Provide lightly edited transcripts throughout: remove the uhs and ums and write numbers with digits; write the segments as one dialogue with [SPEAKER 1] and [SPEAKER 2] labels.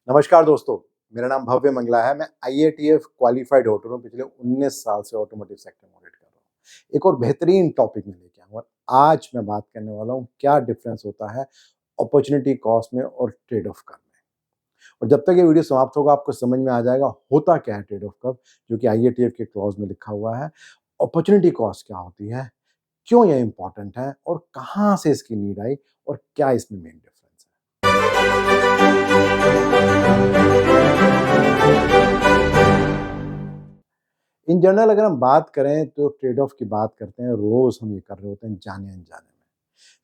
[SPEAKER 1] नमस्कार दोस्तों, मेरा नाम भव्य मंगला है। मैं आईएटीएफ क्वालिफाइड ऑडिटर हूँ। पिछले 19 साल से ऑटोमोटिव सेक्टर में ऑडिट कर रहा हूँ। एक और बेहतरीन टॉपिक में लेके आया हूँ और आज मैं बात करने वाला हूँ क्या डिफरेंस होता है अपॉर्चुनिटी कॉस्ट में और ट्रेड ऑफ कर्व में। और जब तक ये वीडियो समाप्त होगा आपको समझ में आ जाएगा होता क्या है ट्रेड ऑफ कर्व, जो कि आईएटीएफ के क्लॉज में लिखा हुआ है। अपॉर्चुनिटी कॉस्ट क्या होती है, क्यों ये इंपॉर्टेंट है और कहाँ से इसकी नीड आई और क्या इसमें मेन डिफरेंस है। इन जनरल अगर हम बात करें तो ट्रेड ऑफ की बात करते हैं, रोज हम ये कर रहे होते हैं जाने अनजाने में।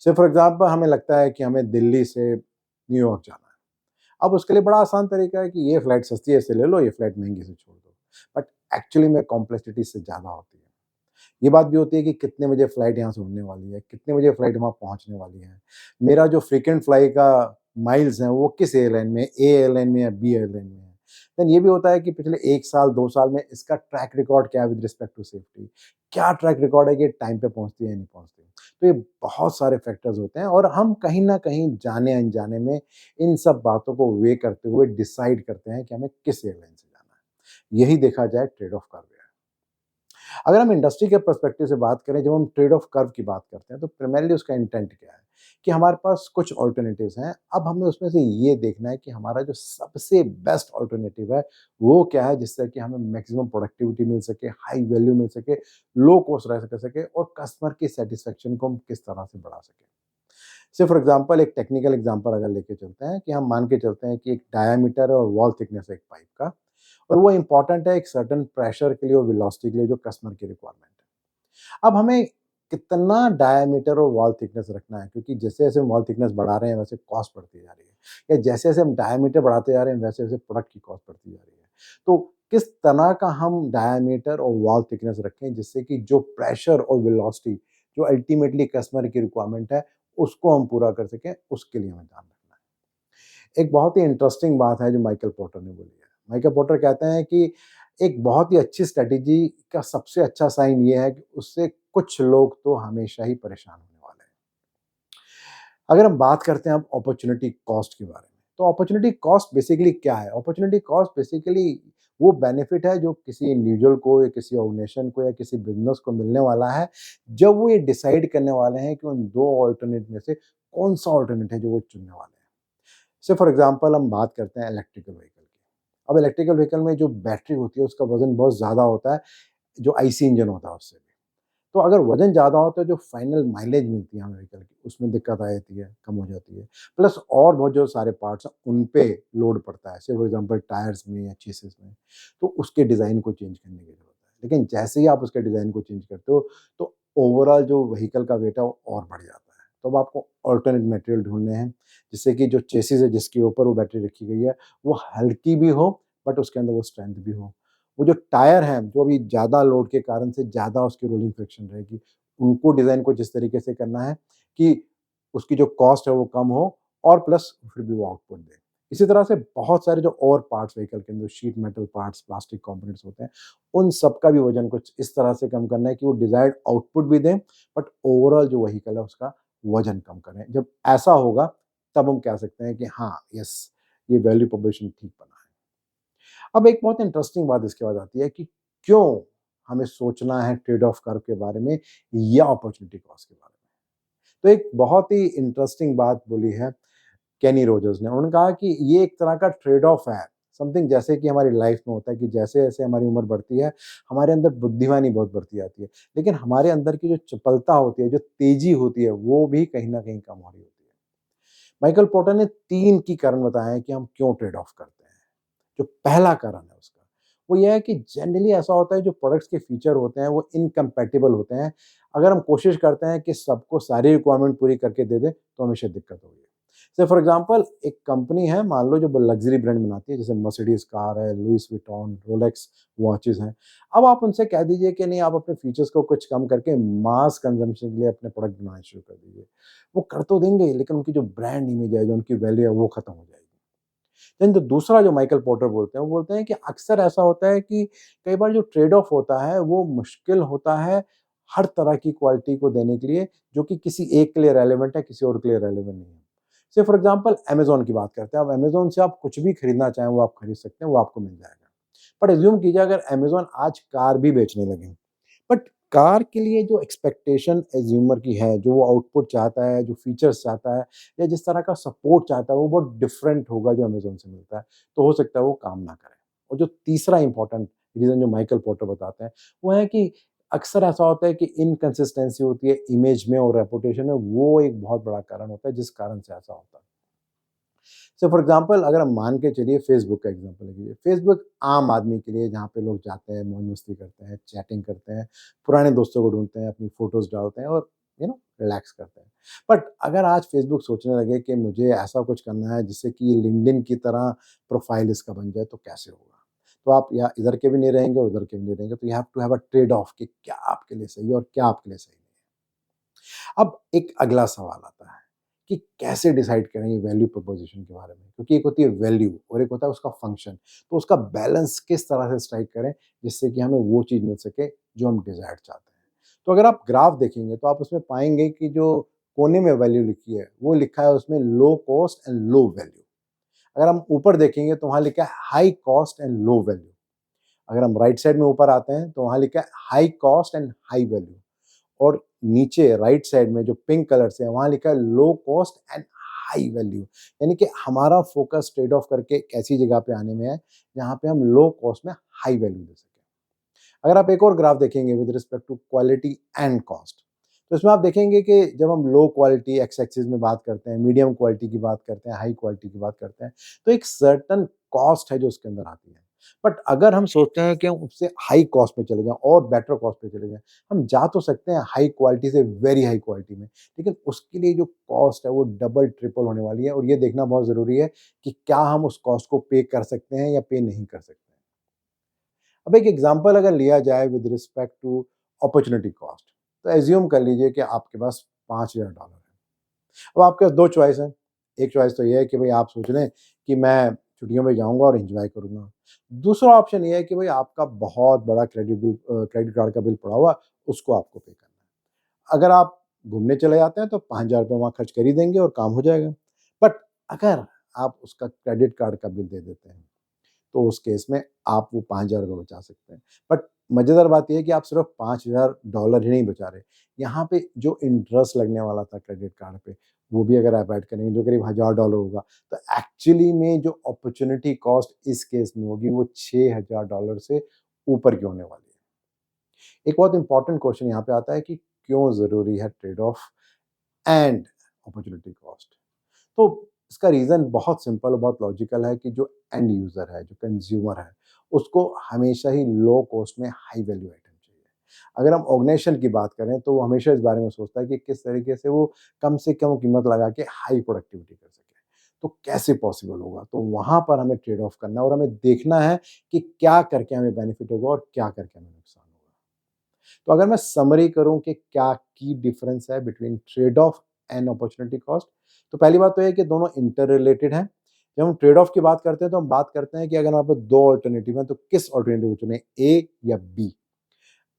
[SPEAKER 1] से फॉर एग्जांपल हमें लगता है कि हमें दिल्ली से न्यूयॉर्क जाना है। अब उसके लिए बड़ा आसान तरीका है कि ये फ्लाइट सस्ती है इसे ले लो, ये फ्लाइट महंगी से छोड़ दो। बट एक्चुअली में कॉम्प्लेक्सिटी से ज़्यादा होती है। ये बात भी होती है कि कितने बजे फ्लाइट यहाँ से उड़ने वाली है, कितने बजे फ्लाइट वहाँ पहुँचने वाली है। मेरा जो फ्रीक्वेंट फ्लाई का माइल्स हैं वो किस एयरलाइन में, ए एयरलाइन में या बी एयरलाइन में है। देन ये भी होता है कि पिछले 1 साल 2 साल में इसका ट्रैक रिकॉर्ड क्या है विद रिस्पेक्ट टू सेफ्टी। क्या ट्रैक रिकॉर्ड है कि टाइम पे पहुँचती है या नहीं पहुँचती। तो ये बहुत सारे फैक्टर्स होते हैं और हम कहीं न कहीं जाने-अनजाने में इन सब बातों को वेइ करते हुए डिसाइड करते हैं कि हमें किस एयरलाइन से जाना है। यही देखा जाए ट्रेड ऑफ कर्व है। अगर हम इंडस्ट्री के पर्सपेक्टिव से बात करें, जब हम ट्रेड ऑफ कर्व की बात करते हैं तो प्राइमरीली उसका इंटेंट क्या है कि हमारे पास कुछ ऑल्टरनेटिव्स हैं। अब हमें उसमें से ये देखना है कि हमारा जो सबसे बेस्ट ऑल्टरनेटिव है वो क्या है, जिससे कि हमें मैक्सिमम प्रोडक्टिविटी मिल सके, हाई वैल्यू मिल सके, लो कॉस्ट रह सके और कस्टमर की सेटिस्फेक्शन को हम किस तरह से बढ़ा सकें। से फॉर एग्जांपल एक टेक्निकल एग्जांपल अगर लेके चलते हैं कि हम मान के चलते हैं कि एक डायामीटर और वॉल थिकनेस है एक पाइप का, और वो इंपॉर्टेंट है एक सर्टेन प्रेशर के लिए और वेलोसिटी के लिए जो कस्टमर की रिक्वायरमेंट है। अब हमें कितना डायामीटर और वॉल थिकनेस रखना है, क्योंकि जैसे-जैसे हम वॉल थिकनेस बढ़ा रहे हैं वैसे कॉस्ट बढ़ती जा रही है, या जैसे-जैसे हम डायामीटर बढ़ाते जा रहे हैं वैसे-वैसे प्रोडक्ट की कॉस्ट बढ़ती जा रही है। तो किस तरह का हम डायामीटर और वॉल थिकनेस रखें जिससे कि जो प्रेशर और वेलोसिटी जो अल्टीमेटली कस्टमर की रिक्वायरमेंट है उसको हम पूरा कर सकें, उसके लिए हमें ध्यान रखना है। एक बहुत ही इंटरेस्टिंग बात है जो माइकल पोर्टर ने बोली है। माइकल पोर्टर कहते हैं कि एक बहुत ही अच्छी स्ट्रैटेजी का सबसे अच्छा साइन ये है कि उससे कुछ लोग तो हमेशा ही परेशान होने वाले हैं। अगर हम बात करते हैं अब अपॉर्चुनिटी कॉस्ट के बारे में, तो अपॉर्चुनिटी कॉस्ट बेसिकली क्या है? अपॉर्चुनिटी कॉस्ट बेसिकली वो बेनिफिट है जो किसी इंडिविजुअल को या किसी ऑर्गेनाइजेशन को या किसी बिज़नेस को मिलने वाला है, जब वो ये डिसाइड करने वाले हैं कि उन 2 अल्टरनेट में से कौन-सा अल्टरनेट है जो वो चुनने वाले हैं। से फॉर एग्ज़ाम्पल हम बात करते हैं इलेक्ट्रिकल व्हीकल की। अब इलेक्ट्रिकल व्हीकल में जो बैटरी होती है उसका वज़न बहुत ज़्यादा होता है, जो आईसी इंजन होता है उससे भी। तो अगर वज़न ज़्यादा हो तो जो फाइनल माइलेज मिलती है हमें व्हीकल की उसमें दिक्कत आ जाती है, कम हो जाती है। प्लस और बहुत जो सारे पार्ट्स हैं उन पे लोड पड़ता है। से फॉर एग्ज़ाम्पल टायर्स में या चेसिस में, तो उसके डिज़ाइन को चेंज करने की ज़रूरत है। लेकिन जैसे ही आप उसके डिज़ाइन को चेंज करते हो तो ओवरऑल जो व्हीकल का वेट है वो और बढ़ जाता है। तो अब आपको अल्टरनेट मटेरियल ढूँढने हैं जिससे कि जो चेसिस है जिसके ऊपर वो बैटरी रखी गई है वो हल्की भी हो बट उसके अंदर वो स्ट्रेंथ भी हो। वो जो टायर हैं, जो अभी ज़्यादा लोड के कारण से ज़्यादा उसकी रोलिंग फ्रिक्शन रहेगी, उनको डिज़ाइन कुछ इस तरीके से करना है कि उसकी जो कॉस्ट है वो कम हो और प्लस फिर भी वो आउटपुट दे। इसी तरह से बहुत सारे जो और पार्ट्स व्हीकल के अंदर sheet metal parts, plastic components होते हैं, उन सब का भी वज़न कुछ इस तरह से कम करना है कि वो डिज़ायर्ड आउटपुट भी दें, बट ओवरऑल जो व्हीकल है उसका वज़न कम करें। जब ऐसा होगा तब हम कह सकते हैं कि हाँ, यस, ये वैल्यू प्रोपोज़िशन ठीक बना है। अब एक बहुत इंटरेस्टिंग बात इसके बाद आती है कि क्यों हमें सोचना है ट्रेड ऑफ कर्व के बारे में या अपॉर्चुनिटी कॉस्ट के बारे में। तो एक बहुत ही इंटरेस्टिंग बात बोली है केनी रोजर्स ने। उन्होंने कहा कि ये एक तरह का ट्रेड ऑफ है, समथिंग जैसे कि हमारी लाइफ में होता है कि जैसे-जैसे हमारी उम्र बढ़ती है, हमारे अंदर बुद्धिमानी बहुत बढ़ती जाती है। लेकिन हमारे अंदर की जो चपलता होती है, जो तेज़ी होती है, वो भी कहीं न कहीं कम हो रही होती है। माइकल पोर्टर ने 3 की कारण बताए हैं कि हम क्यों ट्रेड ऑफ करते हैं। जो पहला कारण है उसका, वो ये है कि जनरली ऐसा होता है जो प्रोडक्ट्स के फीचर होते हैं वो इनकम्पैटिबल होते हैं। अगर हम कोशिश करते हैं कि सबको सारी रिक्वायरमेंट पूरी करके दे दें, तो हमेशा दिक्कत होगी। से फॉर एग्ज़ाम्पल एक कंपनी है, मान लो, जो लग्ज़री ब्रांड बनाती है, जैसे मर्सिडीज़ कार है, लुइस विटॉन, रोलेक्स वॉचेज़ हैं। अब आप उनसे कह दीजिए कि नहीं, आप अपने फीचर्स को कुछ कम करके मास कंज़म्पशन के लिए अपने प्रोडक्ट बनाना शुरू कर दीजिए। वो कर तो देंगे, लेकिन उनकी जो ब्रांड इमेज है, जो उनकी वैल्यू है, वो खत्म हो जाएगी। देन जो दूसरा जो माइकल पोर्टर बोलते हैं, वो बोलते हैं कि अक्सर ऐसा होता है कि कई बार जो ट्रेड ऑफ होता है वो मुश्किल होता है हर तरह की क्वालिटी को देने के लिए, जो कि किसी एक के लिए रेलेवेंट है, किसी और के लिए रेलेवेंट नहीं है। से फॉर एग्ज़ाम्पल अमेज़न की बात करते हैं, अब अमेज़न से आप कुछ भी खरीदना चाहें वो आप खरीद सकते हैं, वो आपको मिल जाएगा। बट अज़्यूम कीजिए अगर अमेज़न आज कार भी बेचने लगे, बट कार के लिए जो एक्सपेक्टेशन एज्यूमर की है, जो वो आउटपुट चाहता है, जो फीचर्स चाहता है या जिस तरह का सपोर्ट चाहता है, वो बहुत डिफरेंट होगा जो अमेज़न से मिलता है। तो हो सकता है वो काम ना करे। और जो तीसरा इम्पोर्टेंट रीज़न जो माइकल पोर्टर बताते हैं, वो है कि अक्सर ऐसा होता है कि इनकंसिस्टेंसी होती है इमेज में और रेपुटेशन में, वो एक बहुत बड़ा कारण होता है जिस कारण से ऐसा होता है। सो फॉर एग्ज़ाम्पल अगर हम मान के चलिए फेसबुक का एग्ज़ाम्पल लीजिए। फेसबुक आम आदमी के लिए जहाँ पे लोग जाते हैं, मौज-मस्ती करते हैं, चैटिंग करते हैं, पुराने दोस्तों को ढूँढते हैं, अपनी फ़ोटोज़ डालते हैं और रिलैक्स करते हैं। बट अगर आज फेसबुक सोचने लगे कि मुझे ऐसा कुछ करना है जिससे कि लिंक्डइन की तरह प्रोफ़ाइल इसका बन जाए तो कैसे होगा? तो आप या इधर के भी नहीं रहेंगे, उधर के भी नहीं रहेंगे, तो you have to have a trade off कि क्या आपके लिए सही है और क्या आपके लिए सही नहीं है। अब एक अगला सवाल आता है कि कैसे डिसाइड करें ये वैल्यू प्रोपोज़िशन के बारे में? क्योंकि एक होती है वैल्यू और एक होता है उसका फंक्शन। तो उसका बैलेंस किस तरह से स्ट्राइक करें जिससे कि हमें वो चीज़ मिल सके जो हम डिज़ायर्ड चाहते हैं। तो अगर आप ग्राफ देखेंगे तो आप उसमें पाएँगे कि जो कोने में वैल्यू लिखी है, वो लिखा है उसमें low cost and low value. अगर हम ऊपर देखेंगे तो वहाँ लिखा है high cost and low value. अगर हम राइट साइड में ऊपर आते हैं तो वहाँ लिखा है high cost and high value. और नीचे राइट साइड में जो पिंक कलर से है वहाँ लिखा है low cost and high value. यानी कि हमारा फोकस ट्रेड ऑफ करके एक ऐसी जगह पे आने में है जहाँ पे हम लो कॉस्ट में हाई वैल्यू दे सकें। अगर आप एक और ग्राफ देखेंगे with respect to quality and cost, तो इसमें आप देखेंगे कि जब हम लो क्वालिटी एक्स एक्सिस में बात करते हैं, मीडियम क्वालिटी की बात करते हैं, हाई क्वालिटी की बात करते हैं, तो एक सर्टेन कॉस्ट है जो उसके अंदर आती है। बट अगर हम सोचते हैं कि हम उससे हाई कॉस्ट पे चले जाएँ और बेटर कॉस्ट पे चले जाएँ, हम जा तो सकते हैं हाई क्वालिटी से वेरी हाई क्वालिटी में, लेकिन उसके लिए जो कॉस्ट है वो डबल ट्रिपल होने वाली है और ये देखना बहुत ज़रूरी है कि क्या हम उस कॉस्ट को पे कर सकते हैं या पे नहीं कर सकते हैं। अब एक एग्जांपल अगर लिया जाए with respect to opportunity cost, तो एज्यूम कर लीजिए कि आपके पास $5000 है। अब आपके पास 2 चॉइस हैं। एक चॉइस तो ये है कि भई आप सोच रहे हैं कि मैं छुट्टियों में जाऊँगा और एन्जॉय करूँगा। दूसरा ऑप्शन ये है कि भई आपका बहुत बड़ा क्रेडिट कार्ड का बिल पड़ा हुआ है, उसको आपको पे करना है। अगर आप घूमने चले जाते हैं तो ₹5000 वहाँ खर्च कर ही देंगे और काम हो जाएगा। बट अगर आप उसका क्रेडिट कार्ड का बिल दे देते हैं तो उस केस में आप वो $5000 बचा सकते हैं। बट मज़ेदार बात ये है कि आप सिर्फ़ $5000 ही नहीं बचा रहे। यहाँ पे जो इंटरेस्ट लगने वाला था क्रेडिट कार्ड पे, वो भी अगर आप ऐड करेंगे जो करीब $1000 होगा, तो एक्चुअली में जो अपॉर्च्युनिटी कॉस्ट इस केस में होगी वो $6000 से ऊपर की होने वाली है। एक बहुत इंपॉर्टेंट क्वेश्चन यहाँ पे आता है कि क्यों ज़रूरी है trade off and opportunity cost? तो इसका रीज़न बहुत सिंपल और बहुत लॉजिकल है कि जो एंड यूज़र है, जो कंज़्यूमर है, उसको हमेशा ही लो कॉस्ट में हाई वैल्यू आइटम चाहिए। अगर हम ऑर्गेनाइज़ेशन की बात करें तो वो हमेशा इस बारे में सोचता है कि किस तरीके से वो कम से कम कीमत लगा के हाई प्रोडक्टिविटी कर सके। तो कैसे पॉसिबल होगा? तो वहाँ पर हमें ट्रेड ऑफ करना है और हमें देखना है कि क्या करके हमें बेनिफिट होगा और क्या करके हमें नुकसान होगा। तो अगर मैं समरी करूँ कि क्या की डिफरेंस है between trade off and opportunity cost, तो पहली बात तो ये है कि दोनों इंटर रिलेटेड हैं। जब हम ट्रेड ऑफ की बात करते हैं तो हम बात करते हैं कि अगर हमारे पास 2 अल्टरनेटिव हैं तो किस अल्टरनेटिव को चुनें, ए या बी।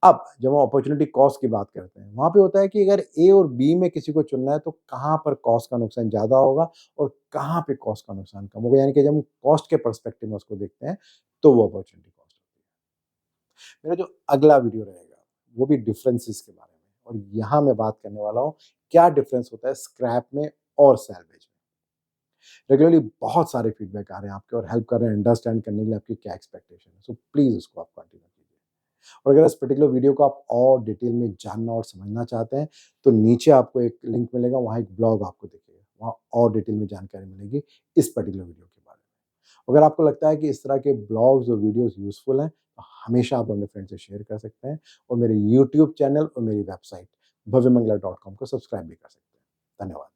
[SPEAKER 1] अब जब हम अपॉर्चुनिटी कॉस्ट की बात करते हैं, वहाँ पे होता है कि अगर ए और बी में किसी को चुनना है तो कहाँ पर कॉस्ट का नुकसान ज़्यादा होगा और कहाँ पे कॉस्ट का नुकसान कम होगा। यानी कि जब हम कॉस्ट के पर्सपेक्टिव में उसको देखते हैं, तो वो अपॉर्चुनिटी कॉस्ट होती है। मेरा जो अगला वीडियो रहेगा, वो भी डिफरेंसेस के बारे में और यहाँ मैं बात करने वाला हूँ, क्या डिफरेंस होता है स्क्रैप में और सैल्वेज में। रेगुलरली बहुत सारे फीडबैक आ रहे हैं आपके और हेल्प कर रहे हैं अंडरस्टैंड करने के लिए आपकी क्या एक्सपेक्टेशन है। सो प्लीज़ उसको आप कंटिन्यू कीजिए। और अगर इस पर्टिकुलर वीडियो को आप और डिटेल में जानना और समझना चाहते हैं, तो नीचे आपको एक लिंक मिलेगा, वहाँ एक ब्लॉग आपको दिखेगा। वहाँ और डिटेल में जानकारी मिलेगी इस पर्टिकुलर वीडियो के बारे में। अगर आपको लगता है कि इस तरह के ब्लॉग्स और वीडियोज़ यूज़फुल हैं, तो हमेशा आप अपने फ्रेंड से शेयर कर सकते हैं और मेरे यूट्यूब चैनल और मेरी वेबसाइट भव्यमंगला.com को सब्सक्राइब भी कर सकते हैं। धन्यवाद।